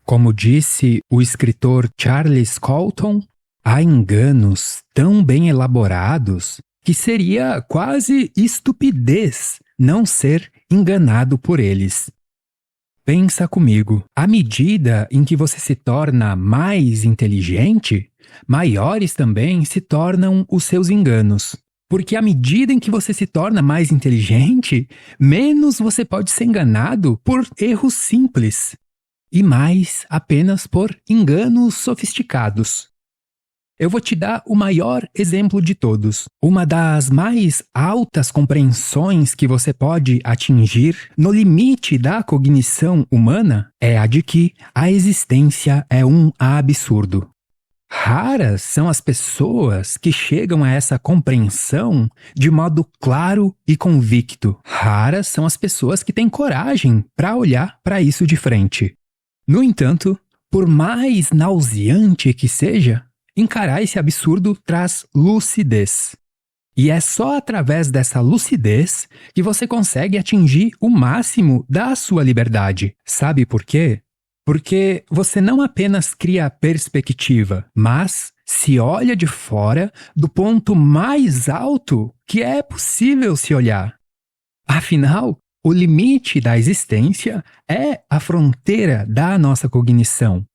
Como disse o escritor Charles Colton, há enganos tão bem elaborados que seria quase estupidez não ser enganado por eles. Pensa comigo, à medida em que você se torna mais inteligente, maiores também se tornam os seus enganos. Porque à medida em que você se torna mais inteligente, menos você pode ser enganado por erros simples e mais apenas por enganos sofisticados. Eu vou te dar o maior exemplo de todos. Uma das mais altas compreensões que você pode atingir no limite da cognição humana é a de que a existência é um absurdo. Raras são as pessoas que chegam a essa compreensão de modo claro e convicto. Raras são as pessoas que têm coragem para olhar para isso de frente. No entanto, por mais nauseante que seja, encarar esse absurdo traz lucidez. E é só através dessa lucidez que você consegue atingir o máximo da sua liberdade. Sabe por quê? Porque você não apenas cria perspectiva, mas se olha de fora do ponto mais alto que é possível se olhar. Afinal, o limite da existência é a fronteira da nossa cognição.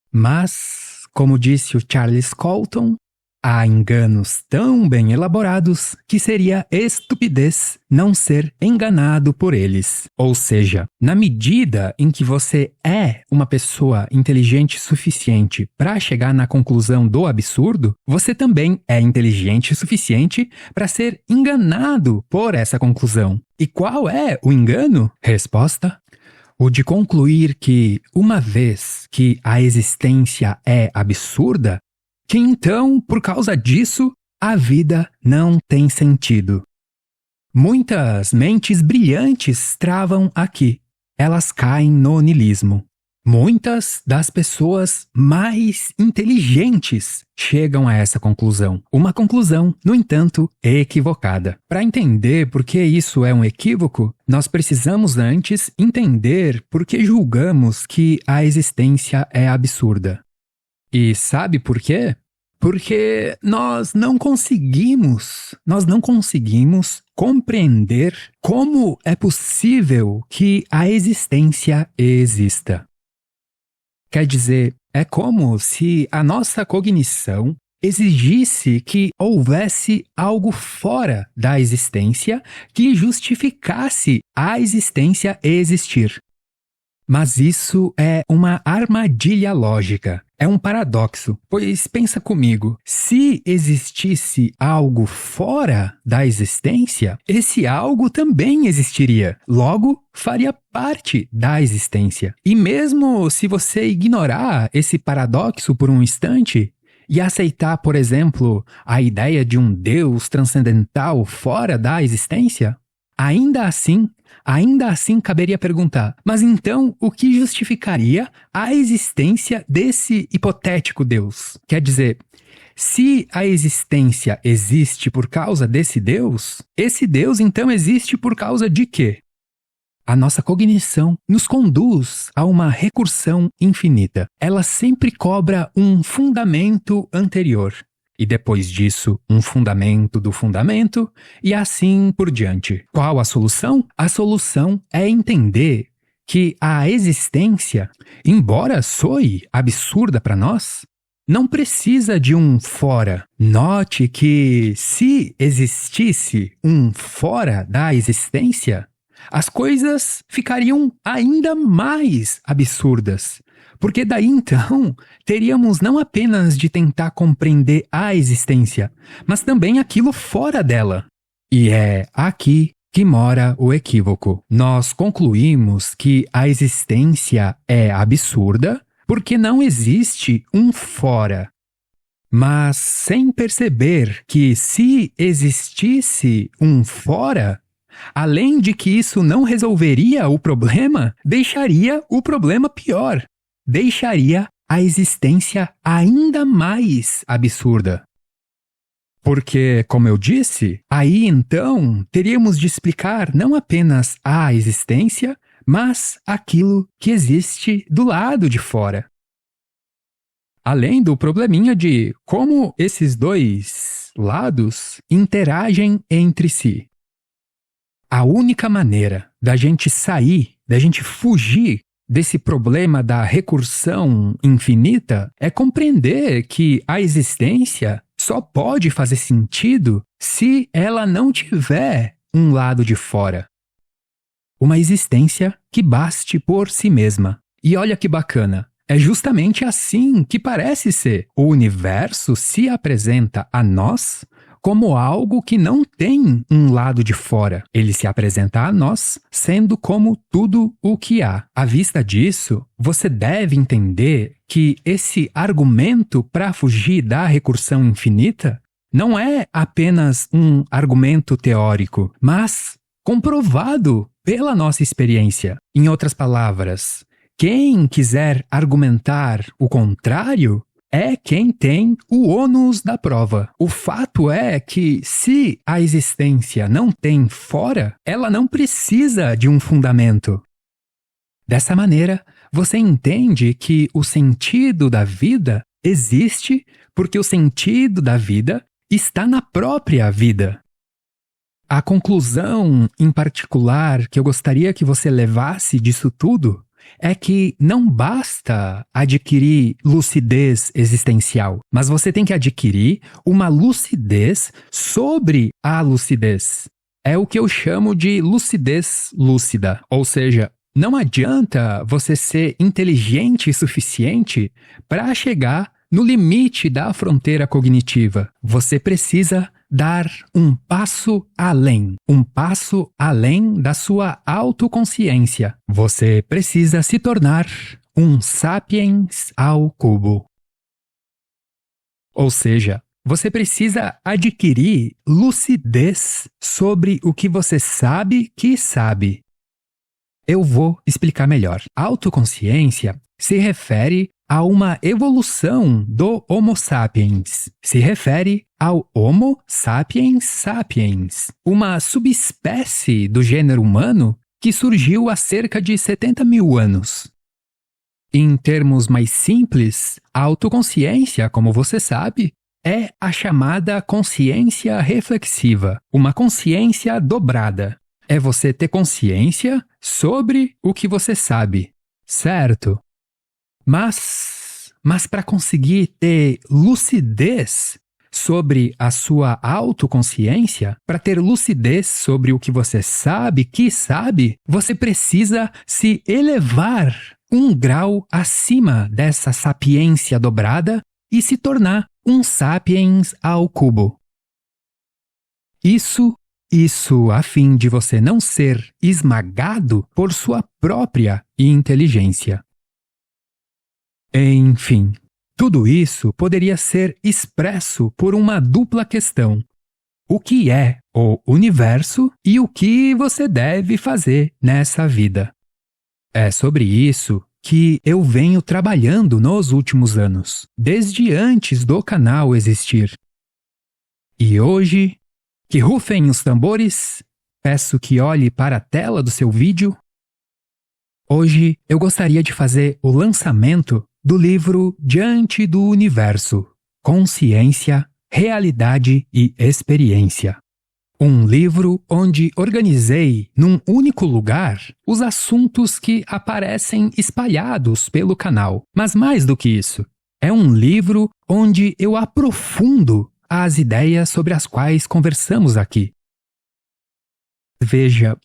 Mas, como disse o Charles Colton, há enganos tão bem elaborados que seria estupidez não ser enganado por eles. Ou seja, na medida em que você é uma pessoa inteligente suficiente para chegar na conclusão do absurdo, você também é inteligente o suficiente para ser enganado por essa conclusão. E qual é o engano? Resposta: o de concluir que, uma vez que a existência é absurda, que então, por causa disso, a vida não tem sentido. Muitas mentes brilhantes travam aqui. Elas caem no niilismo. Muitas das pessoas mais inteligentes chegam a essa conclusão. Uma conclusão, no entanto, equivocada. Para entender por que isso é um equívoco, nós precisamos antes entender por que julgamos que a existência é absurda. E sabe por quê? Porque nós não conseguimos compreender como é possível que a existência exista. Quer dizer, é como se a nossa cognição exigisse que houvesse algo fora da existência que justificasse a existência existir. Mas isso é uma armadilha lógica, é um paradoxo, pois pensa comigo, se existisse algo fora da existência, esse algo também existiria, logo faria parte da existência. E mesmo se você ignorar esse paradoxo por um instante e aceitar, por exemplo, a ideia de um Deus transcendental fora da existência, ainda assim caberia perguntar, mas então o que justificaria a existência desse hipotético Deus? Quer dizer, se a existência existe por causa desse Deus, esse Deus então existe por causa de quê? A nossa cognição nos conduz a uma recursão infinita. Ela sempre cobra um fundamento anterior. E depois disso, um fundamento do fundamento, e assim por diante. Qual a solução? A solução é entender que a existência, embora soe absurda para nós, não precisa de um fora. Note que se existisse um fora da existência, as coisas ficariam ainda mais absurdas. Porque daí então, teríamos não apenas de tentar compreender a existência, mas também aquilo fora dela. E é aqui que mora o equívoco. Nós concluímos que a existência é absurda porque não existe um fora. Mas sem perceber que se existisse um fora, além de que isso não resolveria o problema, deixaria o problema pior. Deixaria a existência ainda mais absurda. Porque, como eu disse, aí então teríamos de explicar não apenas a existência, mas aquilo que existe do lado de fora. Além do probleminha de como esses dois lados interagem entre si. A única maneira da gente sair, da gente fugir desse problema da recursão infinita é compreender que a existência só pode fazer sentido se ela não tiver um lado de fora. Uma existência que baste por si mesma. E olha que bacana, é justamente assim que parece ser. O universo se apresenta a nós como algo que não tem um lado de fora. Ele se apresenta a nós sendo como tudo o que há. À vista disso, você deve entender que esse argumento para fugir da recursão infinita não é apenas um argumento teórico, mas comprovado pela nossa experiência. Em outras palavras, quem quiser argumentar o contrário é quem tem o ônus da prova. O fato é que, se a existência não tem fora, ela não precisa de um fundamento. Dessa maneira, você entende que o sentido da vida existe porque o sentido da vida está na própria vida. A conclusão, em particular, que eu gostaria que você levasse disso tudo é que não basta adquirir lucidez existencial, mas você tem que adquirir uma lucidez sobre a lucidez. É o que eu chamo de lucidez lúcida, ou seja, não adianta você ser inteligente o suficiente para chegar no limite da fronteira cognitiva. Você precisa dar um passo além da sua autoconsciência. Você precisa se tornar um sapiens ao cubo. Ou seja, você precisa adquirir lucidez sobre o que você sabe que sabe. Eu vou explicar melhor. Autoconsciência se refere a uma evolução do Homo sapiens. Se refere ao Homo sapiens sapiens, uma subespécie do gênero humano que surgiu há cerca de 70 mil anos. Em termos mais simples, a autoconsciência, como você sabe, é a chamada consciência reflexiva, uma consciência dobrada. É você ter consciência sobre o que você sabe, certo? Mas para conseguir ter lucidez sobre a sua autoconsciência, para ter lucidez sobre o que você sabe que sabe, você precisa se elevar um grau acima dessa sapiência dobrada e se tornar um sapiens ao cubo. Isso a fim de você não ser esmagado por sua própria inteligência. Enfim, tudo isso poderia ser expresso por uma dupla questão. O que é o universo e o que você deve fazer nessa vida? É sobre isso que eu venho trabalhando nos últimos anos, desde antes do canal existir. E hoje, que rufem os tambores, peço que olhe para a tela do seu vídeo. Hoje eu gostaria de fazer o lançamento do livro Diante do Universo, Consciência, Realidade e Experiência. Um livro onde organizei num único lugar os assuntos que aparecem espalhados pelo canal. Mas mais do que isso, é um livro onde eu aprofundo as ideias sobre as quais conversamos aqui. Veja,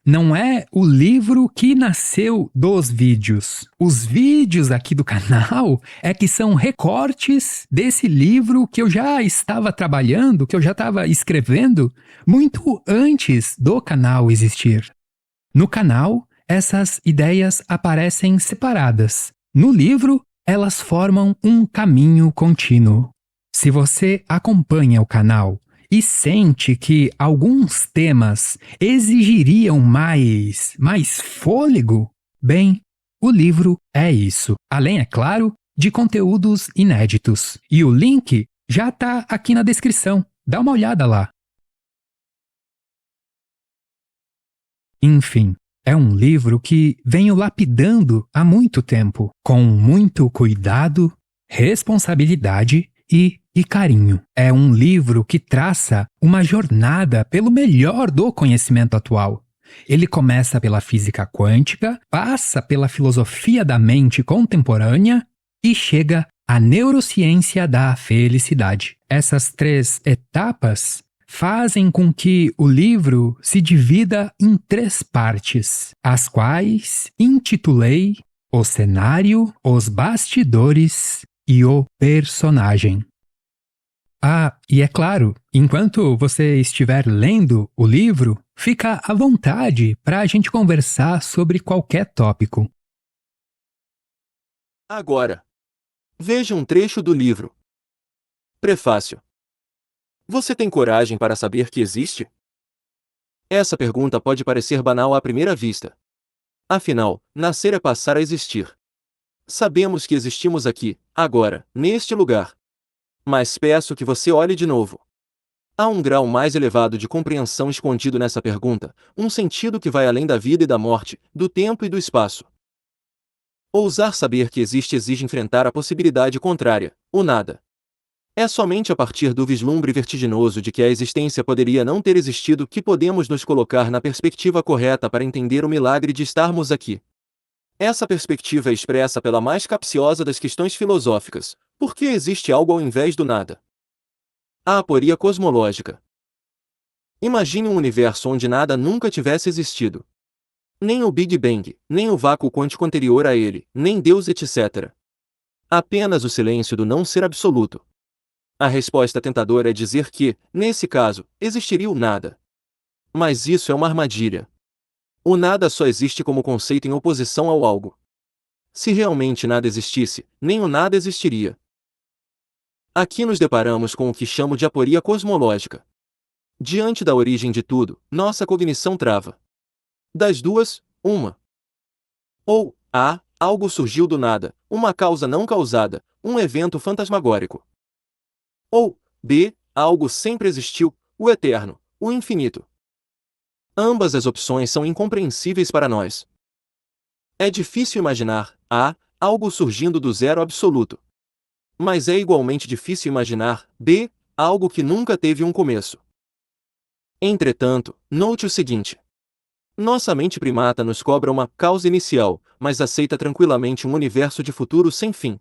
não é o livro que nasceu dos vídeos. Os vídeos aqui do canal é que são recortes desse livro que eu já estava trabalhando, que eu já estava escrevendo muito antes do canal existir. No canal, essas ideias aparecem separadas. No livro, elas formam um caminho contínuo. Se você acompanha o canal e sente que alguns temas exigiriam mais fôlego, bem, o livro é isso. Além, é claro, de conteúdos inéditos. E o link já está aqui na descrição. Dá uma olhada lá. Enfim, É um livro que venho lapidando há muito tempo, com muito cuidado, responsabilidade e carinho. É um livro que traça uma jornada pelo melhor do conhecimento atual. Ele começa pela física quântica, passa pela filosofia da mente contemporânea e chega à neurociência da felicidade. Essas 3 etapas fazem com que o livro se divida em 3 partes, as quais intitulei O Cenário, Os Bastidores e o Personagem. Ah, e é claro, enquanto você estiver lendo o livro, fica à vontade para a gente conversar sobre qualquer tópico. Agora, veja um trecho do livro. Prefácio. Você tem coragem para saber que existe? Essa pergunta pode parecer banal à primeira vista. Afinal, nascer é passar a existir. Sabemos que existimos aqui, agora, neste lugar. Mas peço que você olhe de novo. Há um grau mais elevado de compreensão escondido nessa pergunta, um sentido que vai além da vida e da morte, do tempo e do espaço. Ousar saber que existe exige enfrentar a possibilidade contrária, o nada. É somente a partir do vislumbre vertiginoso de que a existência poderia não ter existido que podemos nos colocar na perspectiva correta para entender o milagre de estarmos aqui. Essa perspectiva é expressa pela mais capciosa das questões filosóficas: por que existe algo ao invés do nada? A aporia cosmológica. Imagine um universo onde nada nunca tivesse existido. Nem o Big Bang, nem o vácuo quântico anterior a ele, nem Deus, etc. Apenas o silêncio do não ser absoluto. A resposta tentadora é dizer que, nesse caso, existiria o nada. Mas isso é uma armadilha. O nada só existe como conceito em oposição ao algo. Se realmente nada existisse, nem o nada existiria. Aqui nos deparamos com o que chamo de aporia cosmológica. Diante da origem de tudo, nossa cognição trava. Das duas, uma. Ou, A, algo surgiu do nada, uma causa não causada, um evento fantasmagórico. Ou, B, algo sempre existiu, o eterno, o infinito. Ambas as opções são incompreensíveis para nós. É difícil imaginar, A, algo surgindo do zero absoluto. Mas é igualmente difícil imaginar, B, algo que nunca teve um começo. Entretanto, note o seguinte. Nossa mente primata nos cobra uma causa inicial, mas aceita tranquilamente um universo de futuro sem fim.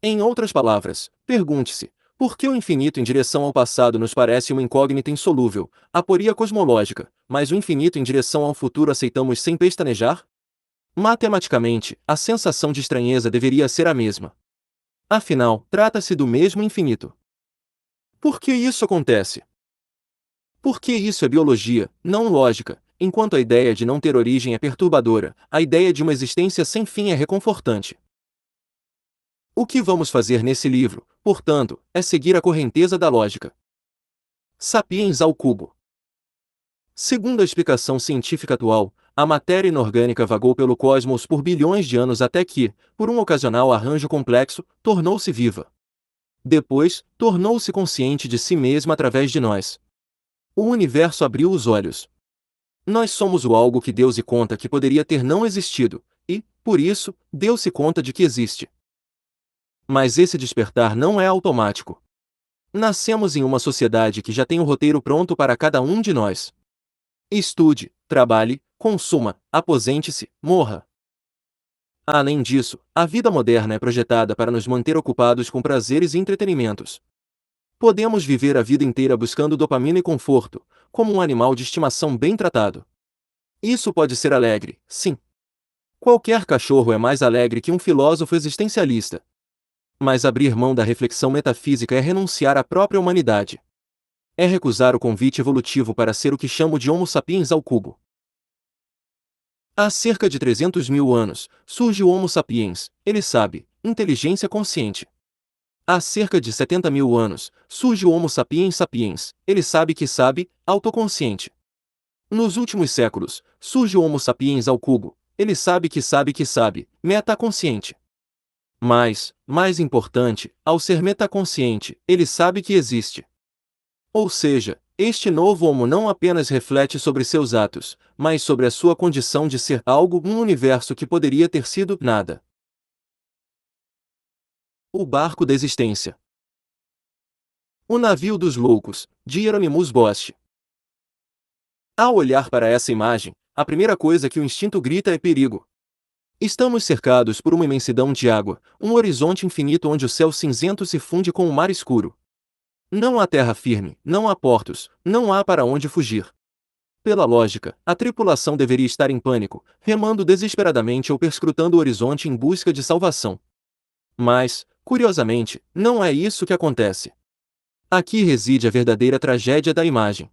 Em outras palavras, pergunte-se: por que o infinito em direção ao passado nos parece uma incógnita insolúvel, aporia cosmológica, mas o infinito em direção ao futuro aceitamos sem pestanejar? Matematicamente, a sensação de estranheza deveria ser a mesma. Afinal, trata-se do mesmo infinito. Por que isso acontece? Porque isso é biologia, não lógica. Enquanto a ideia de não ter origem é perturbadora, a ideia de uma existência sem fim é reconfortante. O que vamos fazer nesse livro, portanto, é seguir a correnteza da lógica. Sapiens ao cubo. Segundo a explicação científica atual, a matéria inorgânica vagou pelo cosmos por bilhões de anos até que, por um ocasional arranjo complexo, tornou-se viva. Depois, tornou-se consciente de si mesma através de nós. O universo abriu os olhos. Nós somos o algo que Deus se conta que poderia ter não existido, e, por isso, deu-se conta de que existe. Mas esse despertar não é automático. Nascemos em uma sociedade que já tem o roteiro pronto para cada um de nós. Estude, trabalhe, consuma, aposente-se, morra. Além disso, a vida moderna é projetada para nos manter ocupados com prazeres e entretenimentos. Podemos viver a vida inteira buscando dopamina e conforto, como um animal de estimação bem tratado. Isso pode ser alegre, sim. Qualquer cachorro é mais alegre que um filósofo existencialista. Mas abrir mão da reflexão metafísica é renunciar à própria humanidade. É recusar o convite evolutivo para ser o que chamo de Homo sapiens ao cubo. Há cerca de 300 mil anos, surge o Homo sapiens, ele sabe, inteligência consciente. Há cerca de 70 mil anos, surge o Homo sapiens sapiens, ele sabe que sabe, autoconsciente. Nos últimos séculos, surge o Homo sapiens ao cubo, ele sabe, metaconsciente. Mas, mais importante, ao ser metaconsciente, ele sabe que existe. Ou seja, Este novo homo não apenas reflete sobre seus atos, mas sobre a sua condição de ser algo num universo que poderia ter sido nada. O barco da existência. O navio dos loucos, de Hieronymus Bosch. Ao olhar para essa imagem, a primeira coisa que o instinto grita é perigo. Estamos cercados por uma imensidão de água, um horizonte infinito onde o céu cinzento se funde com o mar escuro. Não há terra firme, não há portos, não há para onde fugir. Pela lógica, a tripulação deveria estar em pânico, remando desesperadamente ou perscrutando o horizonte em busca de salvação. Mas, curiosamente, não é isso que acontece. Aqui reside a verdadeira tragédia da imagem.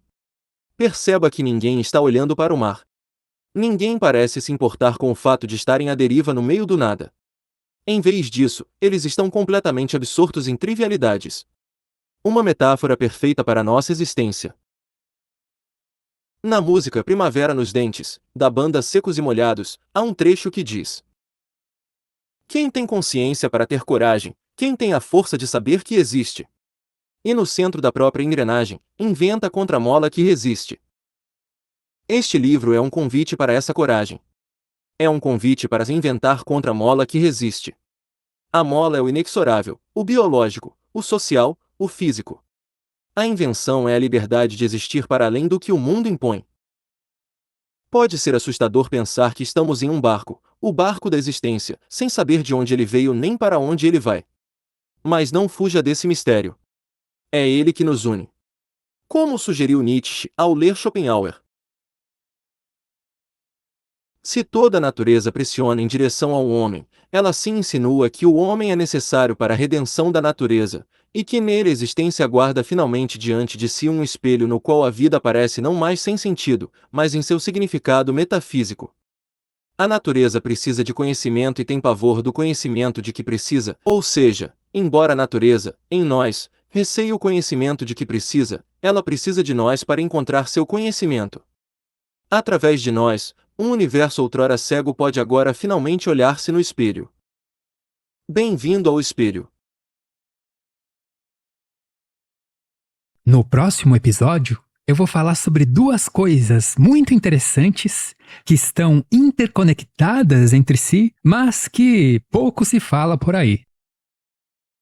Perceba que ninguém está olhando para o mar. Ninguém parece se importar com o fato de estarem à deriva no meio do nada. Em vez disso, eles estão completamente absortos em trivialidades. Uma metáfora perfeita para a nossa existência. Na música Primavera nos Dentes, da banda Secos e Molhados, há um trecho que diz: quem tem consciência para ter coragem, quem tem a força de saber que existe? E no centro da própria engrenagem, inventa a contramola que resiste. Este livro é um convite para essa coragem. É um convite para se inventar contra a mola que resiste. A mola é o inexorável, o biológico, o social, o físico. A invenção é a liberdade de existir para além do que o mundo impõe. Pode ser assustador pensar que estamos em um barco, o barco da existência, sem saber de onde ele veio nem para onde ele vai. Mas não fuja desse mistério. É ele que nos une. Como sugeriu Nietzsche ao ler Schopenhauer. Se toda a natureza pressiona em direção ao homem, ela sim insinua que o homem é necessário para a redenção da natureza, e que nele a existência aguarda finalmente diante de si um espelho no qual a vida aparece não mais sem sentido, mas em seu significado metafísico. A natureza precisa de conhecimento e tem pavor do conhecimento de que precisa, ou seja, embora a natureza, em nós, receie o conhecimento de que precisa, ela precisa de nós para encontrar seu conhecimento. Através de nós, um universo outrora cego pode agora finalmente olhar-se no espelho. Bem-vindo ao espelho. No próximo episódio, eu vou falar sobre duas coisas muito interessantes que estão interconectadas entre si, mas que pouco se fala por aí.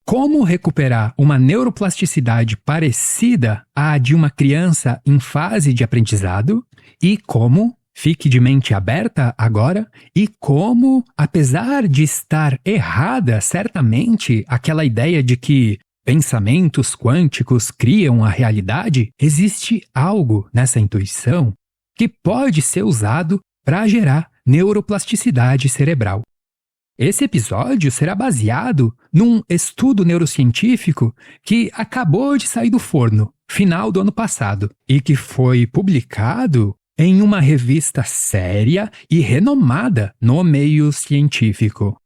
Como recuperar uma neuroplasticidade parecida à de uma criança em fase de aprendizado e como, fique de mente aberta agora, e como, apesar de estar errada certamente aquela ideia de que pensamentos quânticos criam a realidade, existe algo nessa intuição que pode ser usado para gerar neuroplasticidade cerebral. Esse episódio será baseado num estudo neurocientífico que acabou de sair do forno, final do ano passado, e que foi publicado em uma revista séria e renomada no meio científico.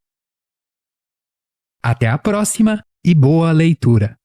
Até a próxima e boa leitura!